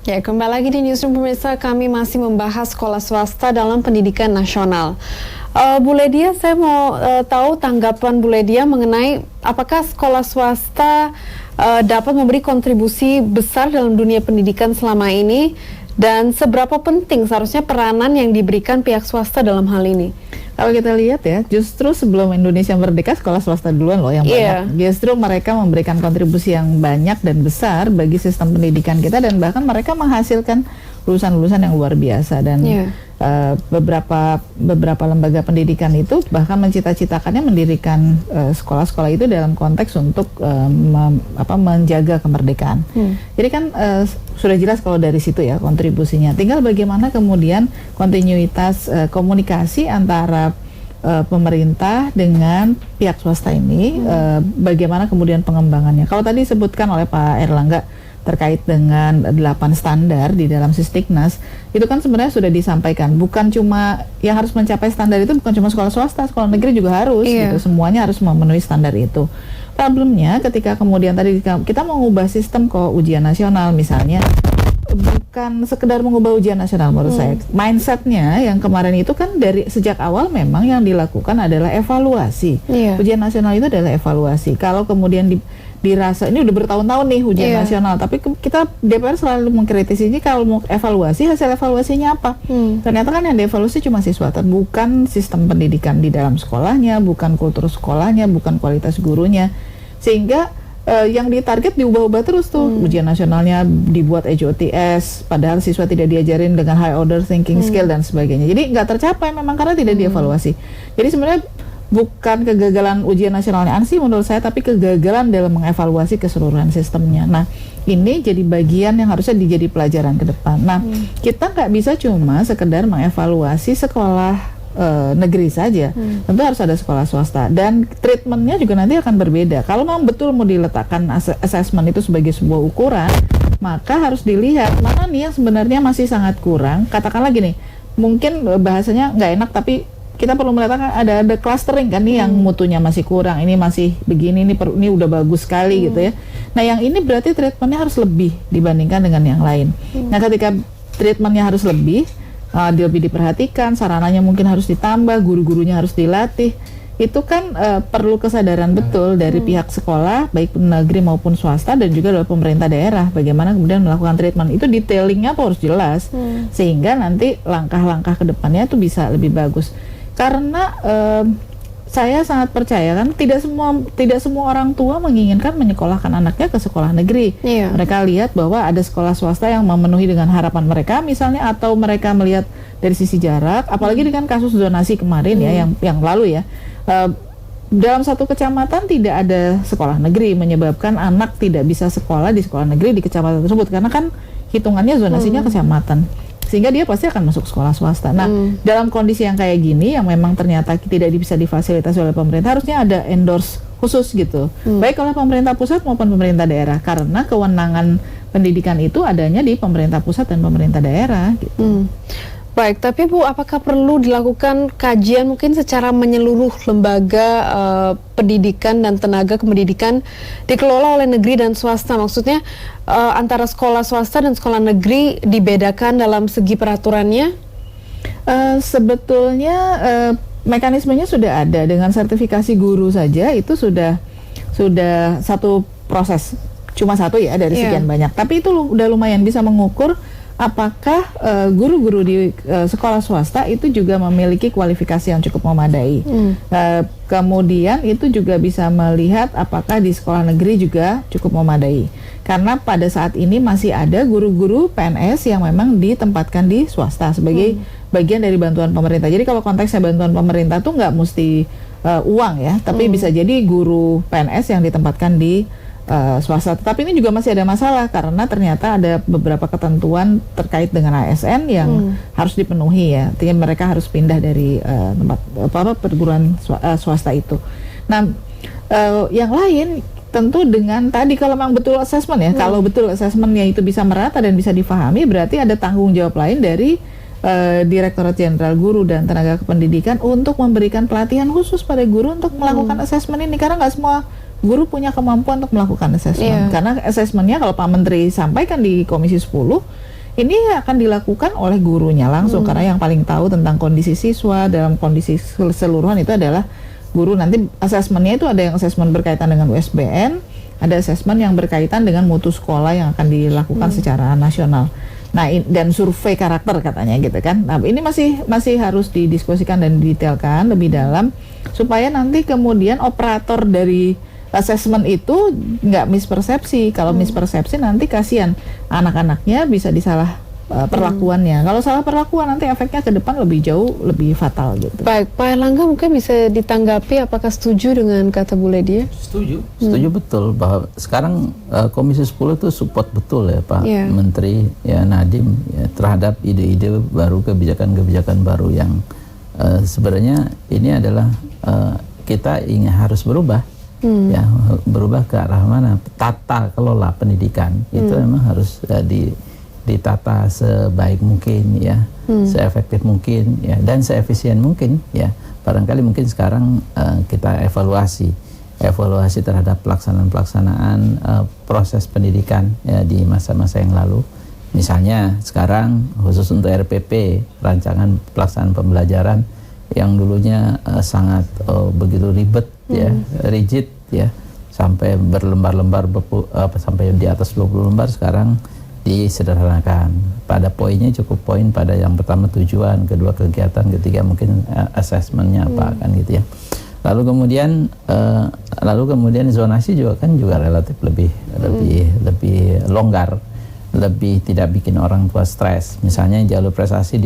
Ya, kembali lagi di Newsroom pemirsa, kami masih membahas sekolah swasta dalam pendidikan nasional. Bu Ledia, saya mau tahu tanggapan Bu Ledia mengenai apakah sekolah swasta dapat memberi kontribusi besar dalam dunia pendidikan selama ini, dan seberapa penting seharusnya peranan yang diberikan pihak swasta dalam hal ini? Kalau kita lihat ya, justru sebelum Indonesia merdeka, sekolah swasta duluan loh yang banyak. Justru mereka memberikan kontribusi yang banyak dan besar bagi sistem pendidikan kita, dan bahkan mereka menghasilkan lulusan-lulusan yang luar biasa. Dan beberapa lembaga pendidikan itu bahkan mencita-citakannya mendirikan sekolah-sekolah itu dalam konteks untuk menjaga kemerdekaan. Jadi kan sudah jelas kalau dari situ ya kontribusinya. Tinggal bagaimana kemudian kontinuitas komunikasi antara pemerintah dengan pihak swasta ini, bagaimana kemudian pengembangannya. Kalau tadi disebutkan oleh Pak Erlangga terkait dengan 8 standar di dalam Sisdiknas, itu kan sebenarnya sudah disampaikan, bukan cuma yang harus mencapai standar itu bukan cuma sekolah swasta, sekolah negeri juga harus, gitu. Semuanya harus memenuhi standar itu. Problemnya ketika kemudian tadi kita mau mengubah sistem kok ujian nasional misalnya, bukan sekedar mengubah ujian nasional menurut saya. Mindsetnya yang kemarin itu kan dari sejak awal memang yang dilakukan adalah evaluasi. Ujian nasional itu adalah evaluasi. Kalau kemudian dirasa ini udah bertahun-tahun nih ujian nasional, tapi kita DPR selalu mengkritisi ini, kalau mau evaluasi, hasil evaluasinya apa? Ternyata kan yang dievaluasi cuma siswa, bukan sistem pendidikan di dalam sekolahnya, bukan kultur sekolahnya, bukan kualitas gurunya, sehingga yang ditarget diubah-ubah terus tuh. Ujian nasionalnya dibuat HOTS, padahal siswa tidak diajarin dengan high order thinking skill dan sebagainya. Jadi nggak tercapai memang karena tidak dievaluasi. Jadi sebenarnya bukan kegagalan ujian nasionalnya ANSI menurut saya, tapi kegagalan dalam mengevaluasi keseluruhan sistemnya. Nah, ini jadi bagian yang harusnya dijadi pelajaran ke depan. Nah, kita nggak bisa cuma sekedar mengevaluasi sekolah negeri saja. Tentu harus ada sekolah swasta, dan treatmentnya juga nanti akan berbeda. Kalau memang betul mau diletakkan assessment itu sebagai sebuah ukuran, maka harus dilihat mana nih yang sebenarnya masih sangat kurang. Katakanlah gini, mungkin bahasanya nggak enak, tapi kita perlu meletakkan ada clustering kan nih, yang mutunya masih kurang, ini masih begini, ini udah bagus sekali gitu ya. Nah, yang ini berarti treatmentnya harus lebih dibandingkan dengan yang lain. Nah, ketika treatmentnya harus lebih diperhatikan, sarananya mungkin harus ditambah, guru-gurunya harus dilatih. Itu kan perlu kesadaran betul dari pihak sekolah, baik negeri maupun swasta, dan juga dari pemerintah daerah, bagaimana kemudian melakukan treatment itu. Detailingnya apa harus jelas, sehingga nanti langkah-langkah ke depannya itu bisa lebih bagus. Karena saya sangat percaya kan tidak semua orang tua menginginkan menyekolahkan anaknya ke sekolah negeri. Mereka lihat bahwa ada sekolah swasta yang memenuhi dengan harapan mereka misalnya, atau mereka melihat dari sisi jarak, apalagi dengan kasus zonasi kemarin ya yang lalu ya. Dalam satu kecamatan tidak ada sekolah negeri, menyebabkan anak tidak bisa sekolah di sekolah negeri di kecamatan tersebut, karena kan hitungannya zonasinya kecamatan, sehingga dia pasti akan masuk sekolah swasta. Nah, dalam kondisi yang kayak gini, yang memang ternyata tidak bisa difasilitasi oleh pemerintah, harusnya ada endorse khusus gitu, baik oleh pemerintah pusat maupun pemerintah daerah, karena kewenangan pendidikan itu adanya di pemerintah pusat dan pemerintah daerah gitu. Baik, tapi Bu, apakah perlu dilakukan kajian mungkin secara menyeluruh lembaga pendidikan dan tenaga kependidikan dikelola oleh negeri dan swasta? Maksudnya antara sekolah swasta dan sekolah negeri dibedakan dalam segi peraturannya? Sebetulnya mekanismenya sudah ada, dengan sertifikasi guru saja itu sudah satu proses, cuma satu ya dari sekian banyak. Tapi itu udah lumayan bisa mengukur apakah guru-guru di sekolah swasta itu juga memiliki kualifikasi yang cukup memadai. Kemudian itu juga bisa melihat apakah di sekolah negeri juga cukup memadai. Karena pada saat ini masih ada guru-guru PNS yang memang ditempatkan di swasta sebagai bagian dari bantuan pemerintah. Jadi kalau konteksnya bantuan pemerintah tuh nggak mesti uang ya, tapi bisa jadi guru PNS yang ditempatkan di swasta. Tapi ini juga masih ada masalah, karena ternyata ada beberapa ketentuan terkait dengan ASN yang harus dipenuhi ya. Artinya mereka harus pindah dari tempat perguruan swasta itu. Nah, yang lain tentu dengan tadi, kalau memang betul assessment ya, kalau betul assessmentnya itu bisa merata dan bisa difahami, berarti ada tanggung jawab lain dari Direktorat Jenderal Guru dan Tenaga Kependidikan untuk memberikan pelatihan khusus pada guru untuk melakukan assessment ini, karena nggak semua guru punya kemampuan untuk melakukan assessment. Karena assessmentnya kalau Pak Menteri sampaikan di Komisi 10 Ini akan dilakukan oleh gurunya langsung, karena yang paling tahu tentang kondisi siswa dalam kondisi keseluruhan itu adalah guru. Nanti asesmennya itu ada yang asesmen berkaitan dengan USBN, ada asesmen yang berkaitan dengan mutu sekolah yang akan dilakukan secara nasional. Nah, dan survei karakter katanya gitu kan. Nah, ini masih harus didiskusikan dan didetailkan lebih dalam supaya nanti kemudian operator dari asesmen itu nggak mispersepsi. Kalau mispersepsi nanti kasihan anak-anaknya bisa disalah perlakuannya. Kalau salah perlakuan nanti efeknya ke depan lebih fatal gitu. Baik, Pak Erlangga mungkin bisa ditanggapi apakah setuju dengan kata Bu Ledia? Setuju betul bahwa sekarang Komisi 10 itu support betul ya Pak Menteri ya Nadiem ya, terhadap ide-ide baru, kebijakan-kebijakan baru yang sebenarnya ini adalah kita ingin harus berubah. Ya, berubah ke arah mana? Tata kelola pendidikan itu memang harus ditata sebaik mungkin ya, seefektif mungkin ya, dan seefisien mungkin ya. Barangkali mungkin sekarang kita evaluasi terhadap pelaksanaan proses pendidikan ya di masa-masa yang lalu. Misalnya sekarang khusus untuk RPP, rancangan pelaksanaan pembelajaran yang dulunya sangat begitu ribet ya, rigid ya, sampai berlembar-lembar sampai di atas 20 lembar, sekarang disederhanakan. Pada poinnya cukup poin pada yang pertama tujuan, kedua kegiatan, ketiga mungkin asesmennya apa kan gitu ya. Lalu kemudian zonasi juga relatif lebih longgar, lebih tidak bikin orang tua stres. Misalnya jalur prestasi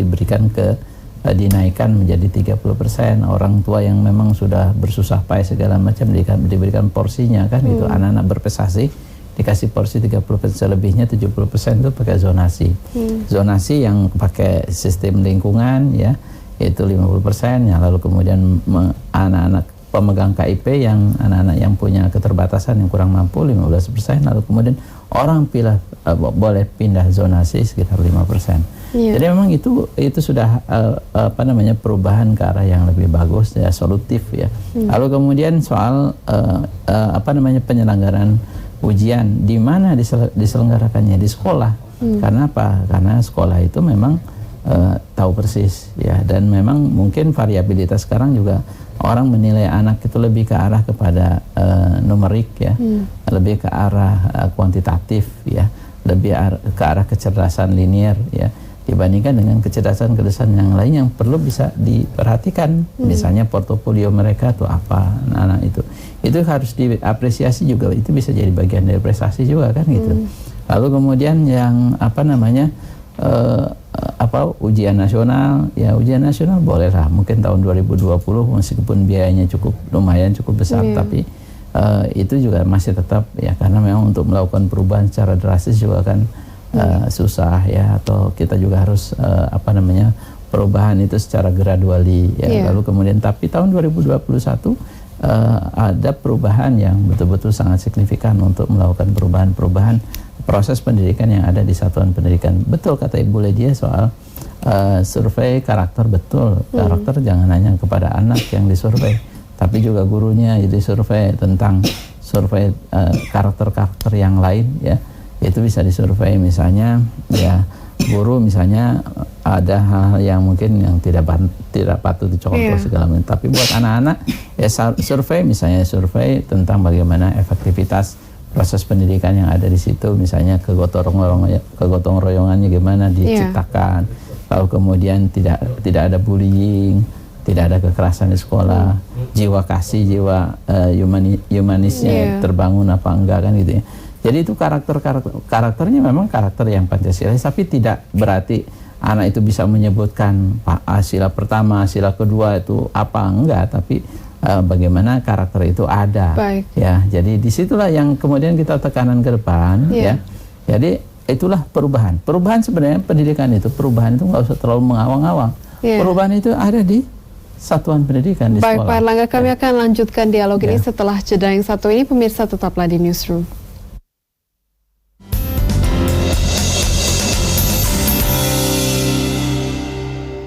dinaikkan menjadi 30%, orang tua yang memang sudah bersusah payah segala macam diberikan porsinya kan gitu. Anak-anak berprestasi dikasih porsi 30%, lebihnya 70% itu pakai zonasi. Zonasi yang pakai sistem lingkungan ya, itu 50% ya. Lalu kemudian anak-anak pemegang KIP anak-anak yang punya keterbatasan yang kurang mampu 15%, lalu kemudian orang boleh pindah zonasi sekitar 5%. Jadi memang itu sudah perubahan ke arah yang lebih bagus ya, solutif ya. Lalu kemudian soal penyelenggaraan ujian, di mana diselenggarakannya? Di sekolah. Karena apa? Karena sekolah itu memang tahu persis ya, dan memang mungkin variabilitas sekarang juga orang menilai anak itu lebih ke arah kepada numerik ya, lebih ke arah kuantitatif ya, lebih ke arah kecerdasan linier ya, dibandingkan dengan kecerdasan yang lain yang perlu bisa diperhatikan. Misalnya portofolio mereka tuh apa, anak-anak itu harus diapresiasi juga, itu bisa jadi bagian dari prestasi juga kan gitu. Lalu kemudian yang ujian nasional ya, ujian nasional bolehlah mungkin tahun 2020 meskipun biayanya lumayan cukup besar, tapi itu juga masih tetap ya, karena memang untuk melakukan perubahan secara drastis juga kan susah ya, atau kita juga harus perubahan itu secara gradually ya. Lalu kemudian tapi tahun 2021 ada perubahan yang betul-betul sangat signifikan untuk melakukan perubahan proses pendidikan yang ada di satuan pendidikan. Betul kata Ibu Ledia soal survei karakter, betul. Karakter jangan hanya kepada anak yang disurvei, tapi juga gurunya disurvei tentang karakter-karakter yang lain ya. Itu bisa disurvei, misalnya ya guru misalnya ada hal yang mungkin yang tidak patut dicontoh segala macam, tapi buat anak-anak ya survei tentang bagaimana efektivitas proses pendidikan yang ada di situ, misalnya kegotong royongannya gimana diciptakan, lalu kemudian tidak ada bullying, tidak ada kekerasan di sekolah, jiwa kasih, jiwa humanisnya terbangun apa enggak kan gitu ya. Jadi itu karakternya memang karakter yang Pancasilais, tapi tidak berarti anak itu bisa menyebutkan sila pertama, sila kedua itu apa, enggak, tapi bagaimana karakter itu ada. Baik. Ya, jadi disitulah yang kemudian kita tekanan ke depan ya. Jadi itulah perubahan. Perubahan sebenarnya pendidikan itu, perubahan itu nggak usah terlalu mengawang-awang. Perubahan itu ada di satuan pendidikan di sekolah. Baik Pak Erlangga, kami akan lanjutkan dialog ini setelah jeda yang satu ini. Pemirsa tetaplah di Newsroom.